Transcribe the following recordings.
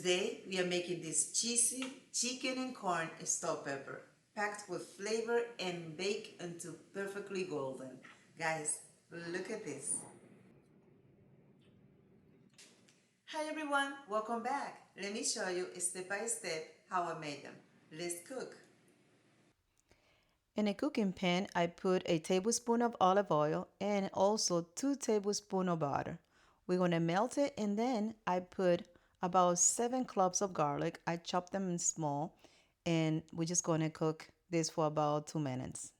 Today we are making this cheesy chicken and corn stove pepper, packed with flavor and baked until perfectly golden. Guys, look at this. Hi everyone, welcome back. Let me show you step by step how I made them. Let's cook. In a cooking pan, I put a tablespoon of olive oil and also 2 tablespoons of butter. We're going to melt it and then I put about 7 cloves of garlic. I chop them in small and we're just going to cook this for about 2 minutes.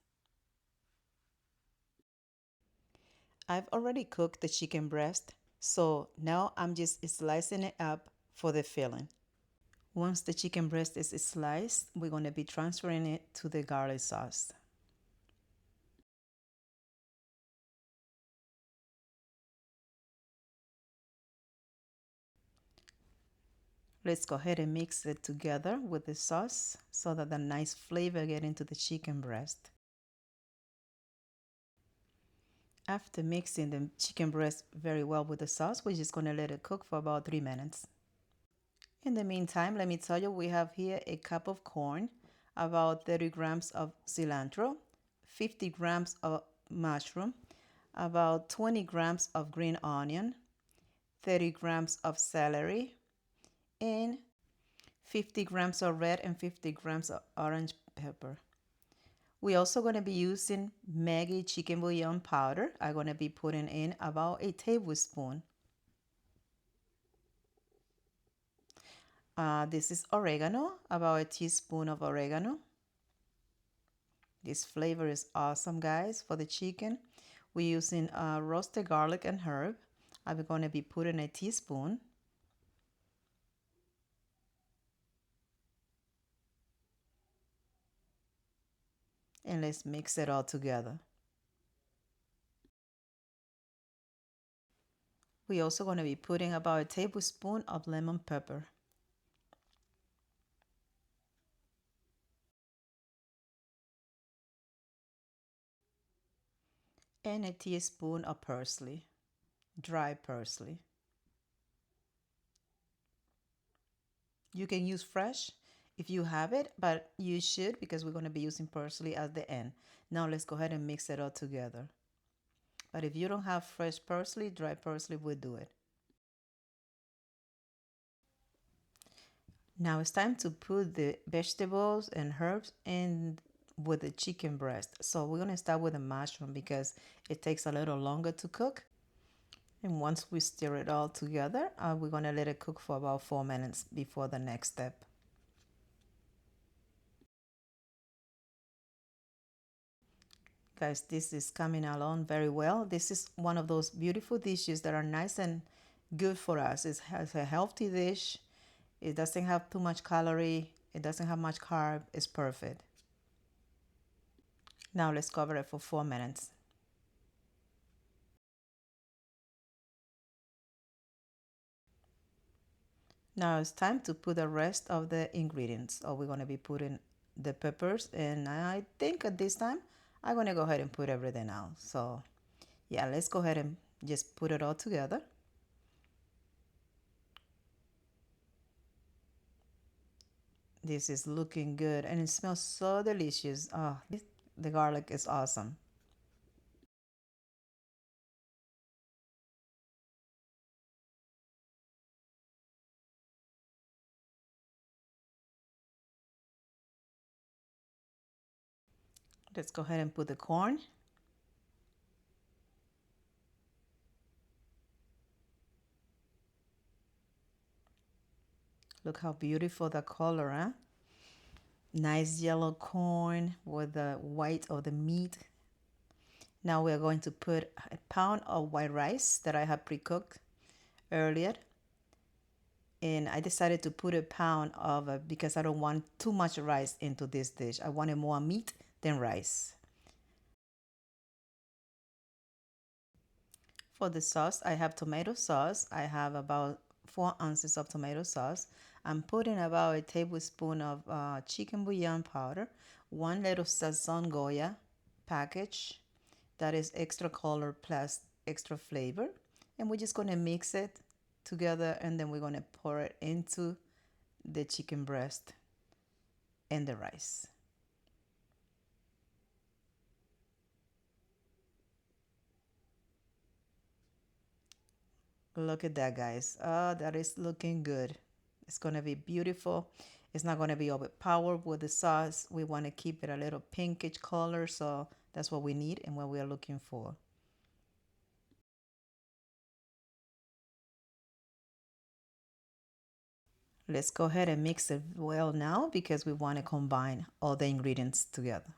I've already cooked the chicken breast, so now I'm just slicing it up for the filling. Once the chicken breast is sliced, we're going to be transferring it to the garlic sauce. Let's go ahead and mix it together with the sauce so that the nice flavor get into the chicken breast. After mixing the chicken breast very well with the sauce, we're just going to let it cook for about 3 minutes. In the meantime, let me tell you, we have here a cup of corn, about 30 grams of cilantro, 50 grams of mushroom, about 20 grams of green onion, 30 grams of celery, and 50 grams of red and 50 grams of orange pepper. We're also going to be using Maggi chicken bouillon powder. I'm going to be putting in about a tablespoon. This is oregano, about a teaspoon of oregano. This flavor is awesome, guys, for the chicken. We're using roasted garlic and herb. I'm going to be putting a teaspoon. And let's mix it all together. We're also going to be putting about a tablespoon of lemon pepper. And a teaspoon of parsley, dry parsley. You can use fresh if you have it, but you should because we're going to be using parsley at the end. Now let's go ahead and mix it all together. But if you don't have fresh parsley, dry parsley would do it. Now it's time to put the vegetables and herbs in with the chicken breast. So we're going to start with the mushroom because it takes a little longer to cook. And once we stir it all together, we're going to let it cook for about 4 minutes before the next step. Guys, this is coming along very well. This is one of those beautiful dishes that are nice and good for us. It has a healthy dish. It doesn't have too much calorie. It doesn't have much carb. It's perfect. Now let's cover it for 4 minutes. Now it's time to put the rest of the ingredients. So we're going to be putting the peppers, and I think at this time I'm going to go ahead and put everything out. So yeah, let's go ahead and just put it all together. This is looking good and it smells so delicious. Oh, the garlic is awesome. Let's go ahead and put the corn. Look how beautiful the color, huh? Nice yellow corn with the white of the meat. Now we're going to put a pound of white rice that I have pre-cooked earlier. And I decided to put a pound of it because I don't want too much rice into this dish. I wanted more meat than rice. For the sauce, I have tomato sauce. I have about 4 ounces of tomato sauce. I'm putting about a tablespoon of chicken bouillon powder, 1 little Sazon Goya package that is extra color plus extra flavor. And we're just going to mix it together and then we're going to pour it into the chicken breast and the rice. Look at that, guys. Oh, that is looking good. It's going to be beautiful. It's not going to be overpowered with the sauce. We want to keep it a little pinkish color, so that's what we need and what we are looking for. Let's go ahead and mix it well now because we want to combine all the ingredients together.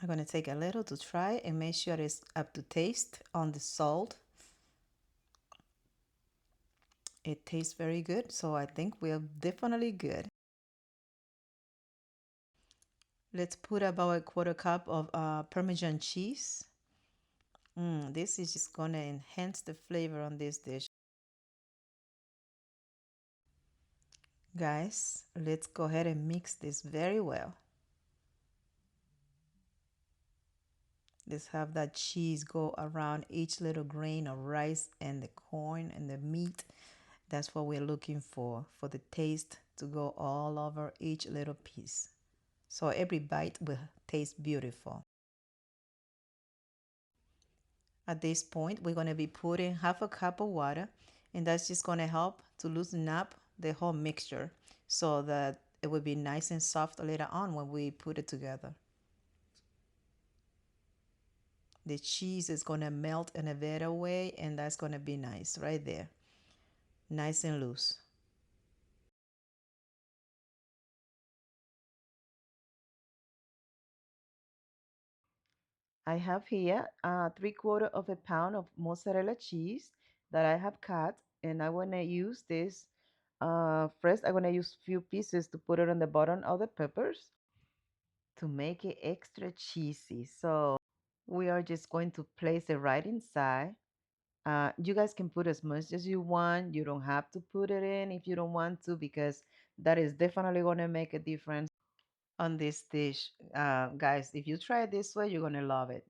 I'm going to take a little to try and make sure it's up to taste on the salt. It tastes very good, so I think we're definitely good. Let's put about a quarter cup of Parmesan cheese. This is just gonna enhance the flavor on this dish. Guys, let's go ahead and mix this very well. Let's have that cheese go around each little grain of rice and the corn and the meat. That's what we're looking for the taste to go all over each little piece. So every bite will taste beautiful. At this point, we're going to be putting half a cup of water, and that's just going to help to loosen up the whole mixture so that it will be nice and soft later on when we put it together. The cheese is going to melt in a better way, and that's going to be nice right there. Nice and loose. I have here 3/4 of a pound of mozzarella cheese that I have cut, and I want to use this. First, I'm going to use few pieces to put it on the bottom of the peppers to make it extra cheesy. So we are just going to place it right inside. You guys can put as much as you want. You don't have to put it in if you don't want to, because that is definitely going to make a difference on this dish. Guys, if you try it this way, you're going to love it.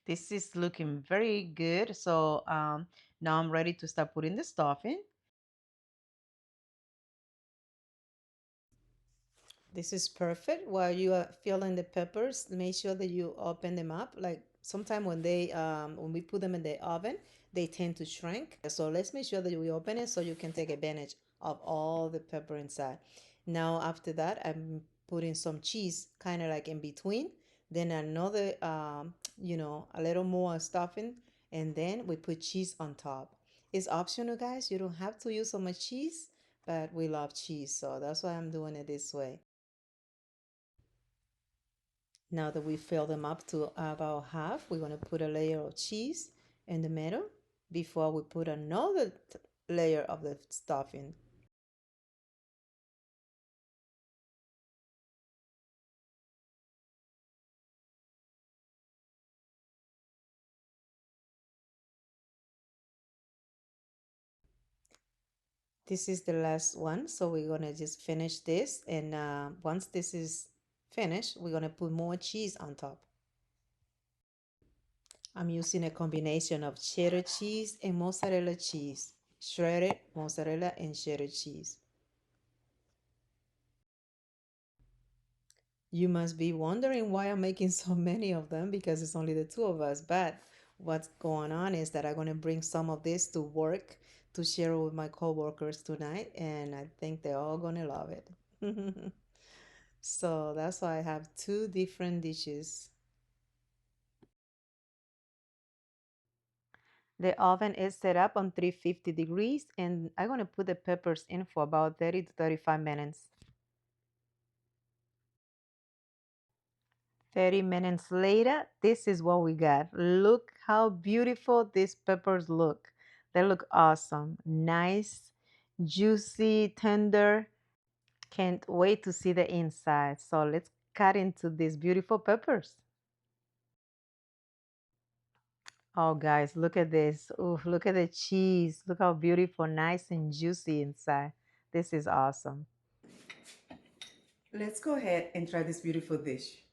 This is looking very good. So now I'm ready to start putting the stuffing. This is perfect. While you are filling the peppers, make sure that you open them up. Like sometime when we put them in the oven, they tend to shrink. So let's make sure that we open it so you can take advantage of all the pepper inside. Now after that, I'm putting some cheese kind of like in between. Then another, a little more stuffing, and then we put cheese on top. It's optional, guys. You don't have to use so much cheese, but we love cheese, so that's why I'm doing it this way. Now that we fill them up to about half, we're going to put a layer of cheese in the middle before we put another layer of the stuffing. This is the last one, so we're going to just finish this. And once this is finished, we're going to put more cheese on top. I'm using a combination of cheddar cheese and mozzarella cheese, shredded mozzarella and cheddar cheese. You must be wondering why I'm making so many of them because it's only the two of us. But what's going on is that I'm going to bring some of this to work to share with my coworkers tonight, and I think they're all going to love it. So that's why I have two different dishes. The oven is set up on 350 degrees, and I'm going to put the peppers in for about 30 to 35 minutes. 30 minutes later, this is what we got. Look how beautiful these peppers look. They look awesome. Nice, juicy, tender. Can't wait to see the inside. So let's cut into these beautiful peppers. Oh, guys, look at this. Ooh, look at the cheese. Look how beautiful, nice and juicy inside. This is awesome. Let's go ahead and try this beautiful dish.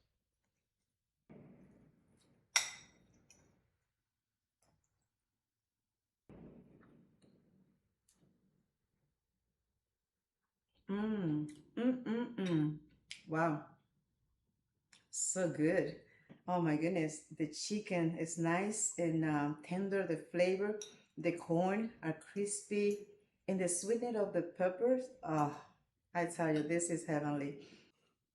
Mmm. Mm-mm-mm. Wow. So good. Oh my goodness. The chicken is nice and tender. The flavor, the corn are crispy, and the sweetness of the peppers. Oh, I tell you, this is heavenly.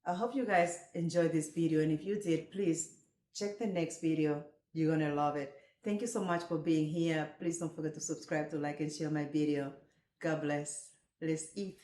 I hope you guys enjoyed this video, and if you did, please check the next video. You're gonna love it. Thank you so much for being here. Please don't forget to subscribe, to like, and share my video. God bless. Let's eat.